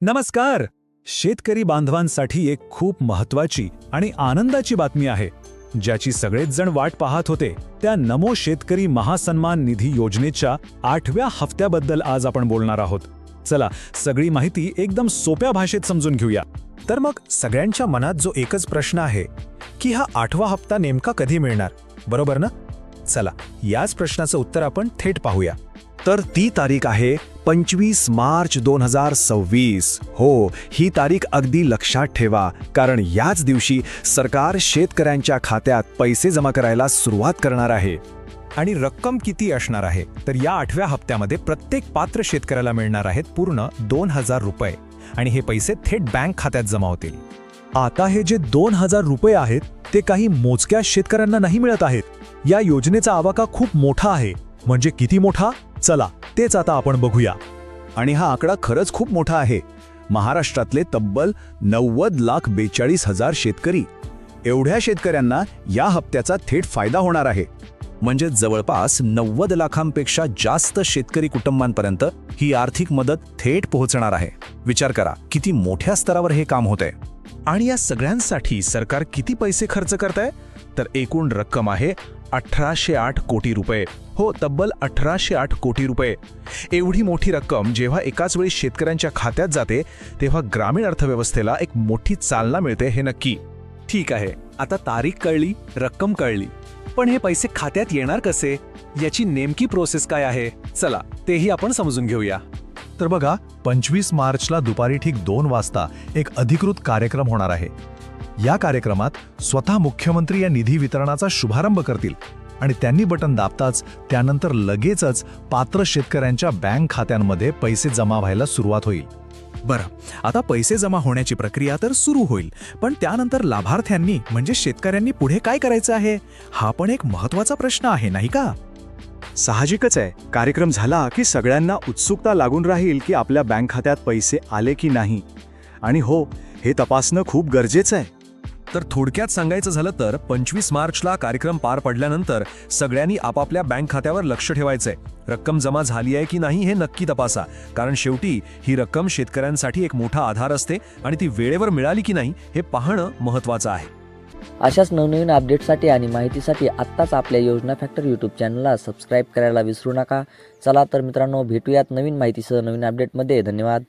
नमस्कार. शेतकरी बांधवांसाठी एक खूप महत्वाची आणि आनंदाची बातमी आहे, ज्याची सगळेच जण वाट पाहत होते. त्या नमो शेतकरी महासन्मान निधी योजनेच्या 8व्या हप्त्याबद्दल आज आपण बोलणार आहोत. चला, सगळी माहिती एकदम सोप्या भाषेत समजून घेऊया. तर मग सगळ्यांच्या मनात जो एकच प्रश्न आहे की हा 8वा हप्ता नेमका कधी मिळणार, बरोबर ना? चला, याच प्रश्नाचं उत्तर आपण थेट पाहूया. तर ती तारीख आहे 25 मार्च 2026. हो, ही तारीख अगदी लक्षात ठेवा, कारण याच दिवशी सरकार शेतकऱ्यांच्या खात्यात पैसे जमा करायला सुरुवात करणार आहे. आणि रक्कम किती असणार आहे? तर या 8व्या हप्त्यामध्ये प्रत्येक पात्र शेतकऱ्याला मिळणार आहेत पूर्ण 2000 रुपये, आणि हे पैसे थेट बँक खात्यात जमा होतील. आता हे जे 2000 रुपये आहेत ते काही मोजक्या शेतकऱ्यांना नाही मिळत आहेत. या योजनेचा आवाका खूप मोठा आहे. म्हणजे किती मोठा? चला, तेच आता आपण बघूया. आणि हा आकडा खरंच खूप मोठा आहे. महाराष्ट्रातले तब्बल 90,42,000 शेतकरी, एवढ्या शेतकऱ्यांना या हप्त्याचा थेट फायदा होणार आहे. म्हणजे जवळपास 90 लाखांपेक्षा जास्त शेतकरी कुटुंबांपर्यंत ही आर्थिक मदत थेट पोहोचणार आहे. विचार करा, किती मोठ्या स्तरावर हे काम होतंय. आणि या सगळ्यांसाठी सरकार किती पैसे खर्च करतंय? तर एकूण रक्कम आहे 1808 कोटी रुपये. हो, तब्बल 1808 कोटी रुपये. एवढी मोठी रक्कम जेव्हा एकाच वेळी शेतकऱ्यांच्या खात्यात जाते, तेव्हा ग्रामीण अर्थव्यवस्थेला एक मोठी चालना मिळते, हे नक्की. ठीक आहे, आता तारीख कळली, रक्कम कळली, पण हे पैसे खात्यात येणार कसे? याची नेमकी प्रोसेस काय आहे? चला, तेही आपण समजून घेऊया. तर बघा, 25 मार्चला दुपारी ठीक 2 वाजता एक अधिकृत कार्यक्रम होणार आहे. या कार्यक्रमात स्वतः मुख्यमंत्री या निधी वितरणाचा शुभारंभ करतील, आणि त्यांनी बटन दाबताच त्यानंतर लगेचच पात्र शेतकऱ्यांच्या बँक खात्यांमध्ये पैसे जमा व्हायला सुरुवात होईल. बरं, आता पैसे जमा होण्याची प्रक्रिया तर सुरू होईल, पण त्यानंतर लाभार्थ्यांनी म्हणजे शेतकऱ्यांनी पुढे काय करायचं आहे, हा पण एक महत्त्वाचा प्रश्न आहे, नाही का? साहजिकच आहे. कार्यक्रम झाला की सगळ्यांना उत्सुकता लागून राहील की आपल्या बँक खात्यात पैसे आले की नाही. आणि हो, हे तपासणं खूप गरजेचं आहे. तर थोडक्यात सांगायचं झालं तर 25 मार्चला कार्यक्रम पार पडल्यानंतर सगळ्यांनी आपापल्या बँक खात्यावर लक्ष ठेवायचंय. रक्कम जमा झाली आहे की नाही हे नक्की तपासा, कारण शेवटी ही रक्कम शेतकऱ्यांसाठी एक मोठा आधार असते, आणि ती वेळेवर मिळाली की नाही हे पाहणं महत्त्वाचं आहे. अशाच नवनवीन अपडेटसाठी आणि माहितीसाठी आत्ताच आपल्या योजना फॅक्टर यूट्यूब चॅनलला सबस्क्राईब करायला विसरू नका. चला तर मित्रांनो, भेटूयात नवीन माहितीसह नवीन अपडेटमध्ये. धन्यवाद.